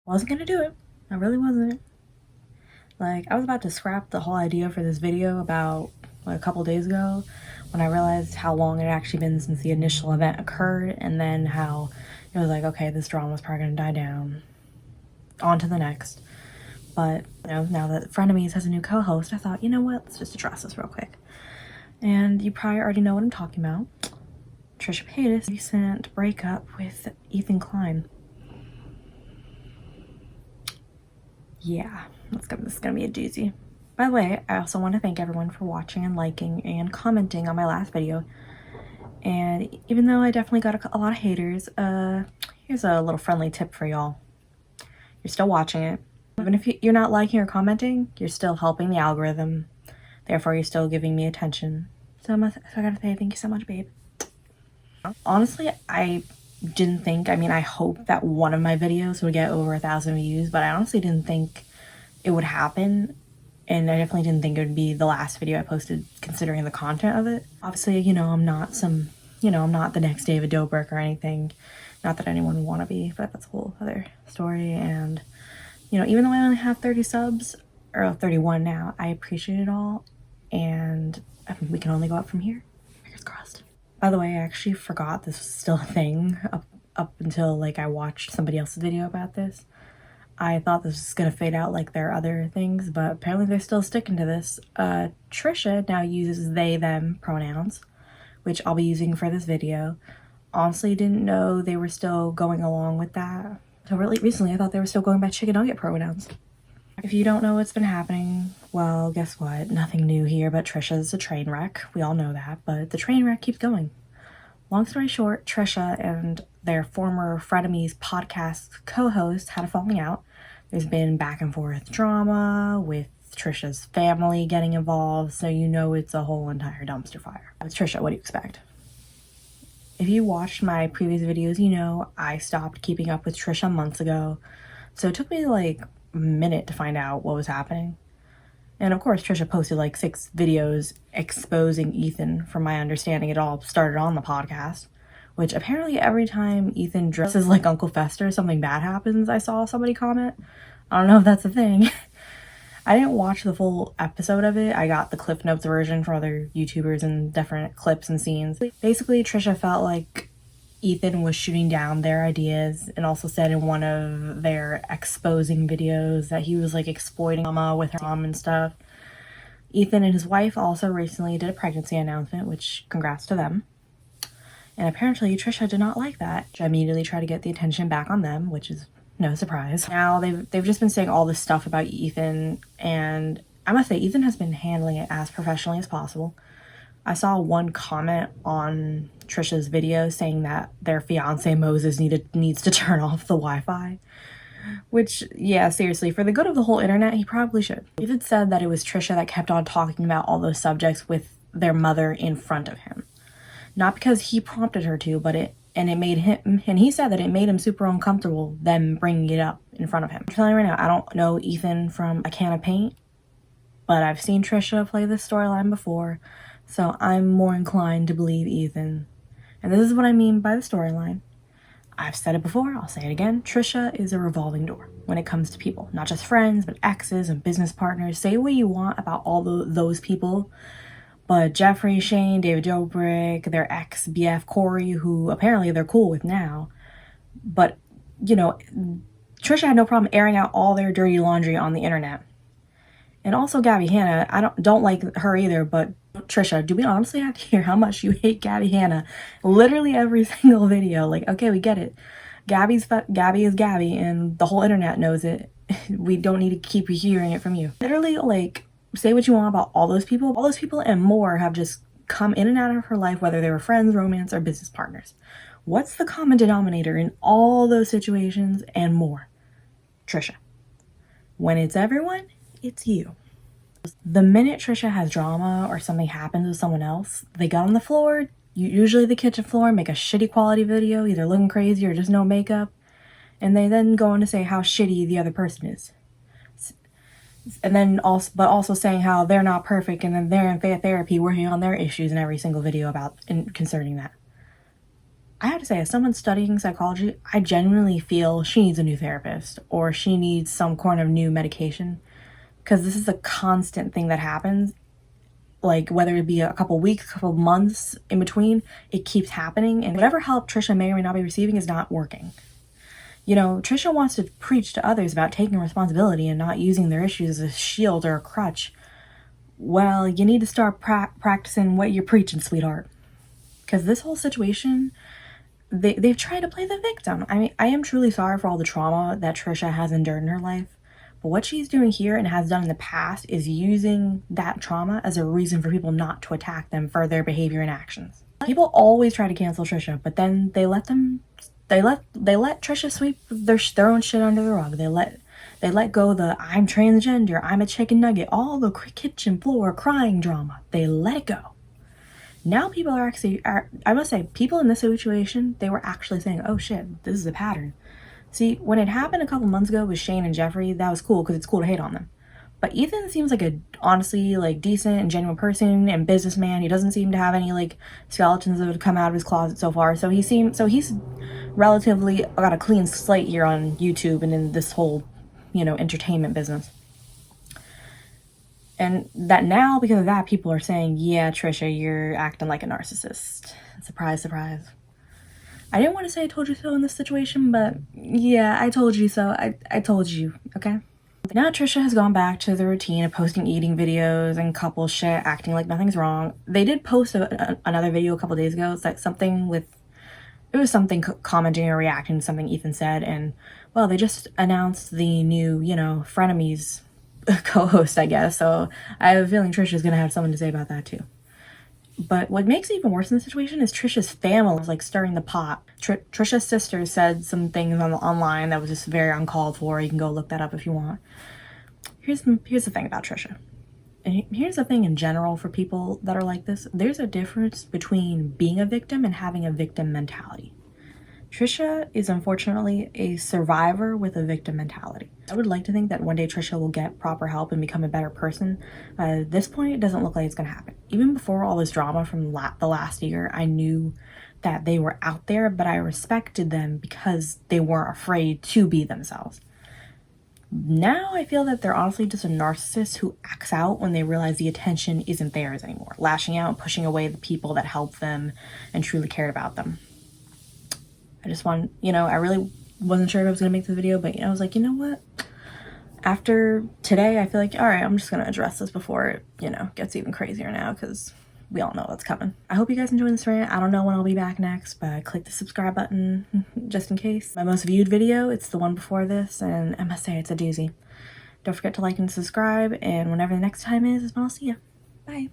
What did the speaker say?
Wasn't gonna do it. I really wasn't. Like, I was about to scrap the whole idea for this video about like, a couple days ago when I realized how long it had actually been since the initial event occurred, and then how it was like, okay, this drama's probably gonna die down. On to the next. But, you know, now that Frenemies has a new co-host, I thought, you know what, let's just address this real quick. And you probably already know what I'm talking about. Trisha Paytas' recent breakup with Ethan Klein. Yeah, this is gonna be a doozy. By the way, I also want to thank everyone for watching and liking and commenting on my last video. And even though I definitely got a lot of haters, here's a little friendly tip for y'all. You're still watching it. Even if you're not liking or commenting, you're still helping the algorithm. Therefore, you're still giving me attention. So I gotta say thank you so much, babe. Honestly, I didn't think, I hope that one of my videos would get over 1,000 views, but I honestly didn't think it would happen. And I definitely didn't think it would be the last video I posted, considering the content of it. Obviously, you know, I'm not the next David Dobrik or anything. Not that anyone would want to be, but that's a whole other story. And, you know, even though I only have 30 subs, or 31 now, I appreciate it all. And we can only go up from here. Fingers crossed. By the way, I actually forgot this was still a thing up until, like, I watched somebody else's video about this. I thought this was gonna fade out like their other things, but apparently they're still sticking to this. Trisha now uses they, them pronouns, which I'll be using for this video. Honestly, didn't know they were still going along with that. So really recently, I thought they were still going by chicken nugget pronouns. If you don't know what's been happening, well, guess what? Nothing new here, but Trisha's a train wreck. We all know that, but the train wreck keeps going. Long story short, Trisha and their former Frenemies podcast co-host had a falling out. There's been back and forth drama with Trisha's family getting involved, so you know it's a whole entire dumpster fire. It's Trisha, what do you expect? If you watched my previous videos, you know I stopped keeping up with Trisha months ago, so it took me like a minute to find out what was happening. And of course, Trisha posted like 6 videos exposing Ethan. From my understanding, it all started on the podcast, which apparently every time Ethan dresses like Uncle Fester, something bad happens, I saw somebody comment. I don't know if that's a thing. I didn't watch the full episode of it. I got the Cliff Notes version from other YouTubers and different clips and scenes. Basically, Trisha felt like Ethan was shooting down their ideas, and also said in one of their exposing videos that he was like exploiting Mama with her mom and stuff. Ethan and his wife also recently did a pregnancy announcement, which congrats to them. And apparently Trisha did not like that. She immediately tried to get the attention back on them, which is no surprise. Now they've just been saying all this stuff about Ethan, and I must say Ethan has been handling it as professionally as possible. I saw one comment on Trisha's video saying that their fiance Moses needs to turn off the Wi-Fi. Which, yeah, seriously, for the good of the whole internet, he probably should. Ethan said that it was Trisha that kept on talking about all those subjects with their mother in front of him. Not because he prompted her to, but it made him, and he said that it made him super uncomfortable them bringing it up in front of him. I'm telling you right now, I don't know Ethan from a can of paint, but I've seen Trisha play this storyline before, so I'm more inclined to believe Ethan. And this is what I mean by the storyline. I've said it before, I'll say it again. Trisha is a revolving door when it comes to people. Not just friends, but exes and business partners. Say what you want about all those people, but Jeffrey, Shane, David Dobrik, their ex BF Corey, who apparently they're cool with now. But, you know, Trisha had no problem airing out all their dirty laundry on the internet. And also Gabby Hanna, I don't like her either, but Trisha, do we honestly have to hear how much you hate Gabby Hanna? Literally every single video. Like, okay, we get it. Gabby is Gabby, and the whole internet knows it. We don't need to keep hearing it from you. Literally, like, say what you want about all those people. All those people and more have just come in and out of her life, whether they were friends, romance, or business partners. What's the common denominator in all those situations and more? Trisha. When it's everyone, it's you. The minute Trisha has drama or something happens with someone else, they get on the floor, usually the kitchen floor, make a shitty quality video, either looking crazy or just no makeup, and they then go on to say how shitty the other person is. And then also saying how they're not perfect, and then they're in therapy working on their issues in every single video concerning that. I have to say, as someone studying psychology, I genuinely feel she needs a new therapist or she needs some kind of new medication, because this is a constant thing that happens. Like, whether it be a couple weeks, a couple months in between, it keeps happening, and whatever help Trisha may or may not be receiving is not working. You know, Trisha wants to preach to others about taking responsibility and not using their issues as a shield or a crutch. Well, you need to start practicing what you're preaching, sweetheart. Because this whole situation, they've tried to play the victim. I mean, I am truly sorry for all the trauma that Trisha has endured in her life. But what she's doing here and has done in the past is using that trauma as a reason for people not to attack them for their behavior and actions. People always try to cancel Trisha, but then they let Trisha sweep their own shit under the rug. They let go the I'm transgender, I'm a chicken nugget, all the kitchen floor crying drama. They let it go. Now people are I must say, people in this situation, they were actually saying, oh shit, this is a pattern. See, when it happened a couple months ago with Shane and Jeffree, that was cool because it's cool to hate on them. But Ethan seems like a honestly like decent and genuine person and businessman. He doesn't seem to have any like skeletons that would come out of his closet so far. So he's relatively got a clean slate here on YouTube and in this whole, you know, entertainment business. And that now, because of that, people are saying, yeah, Trisha, you're acting like a narcissist. Surprise, surprise. I didn't want to say I told you so in this situation, but yeah, I told you so. I told you, okay? Now Trisha has gone back to the routine of posting eating videos and couple shit, acting like nothing's wrong. They did post another video a couple days ago. It's like something commenting or reacting to something Ethan said, and well, they just announced the new, you know, frenemies co-host, I guess. So I have a feeling Trisha's gonna have something to say about that too. But what makes it even worse in this situation is Trisha's family was like stirring the pot. Trisha's sister said some things online that was just very uncalled for. You can go look that up if you want. Here's the thing about Trisha. And here's the thing in general for people that are like this. There's a difference between being a victim and having a victim mentality. Trisha is unfortunately a survivor with a victim mentality. I would like to think that one day Trisha will get proper help and become a better person. At this point, it doesn't look like it's going to happen. Even before all this drama from the last year, I knew that they were out there, but I respected them because they weren't afraid to be themselves. Now I feel that they're honestly just a narcissist who acts out when they realize the attention isn't theirs anymore, lashing out and pushing away the people that helped them and truly cared about them. I just want, you know, I really wasn't sure if I was going to make this video, but I was like, you know what? After today, I feel like, all right, I'm just going to address this before it, you know, gets even crazier now, because we all know what's coming. I hope you guys enjoyed this rant. I don't know when I'll be back next, but click the subscribe button just in case. My most viewed video, it's the one before this, and I must say it's a doozy. Don't forget to like and subscribe, and whenever the next time is when I'll see you. Bye.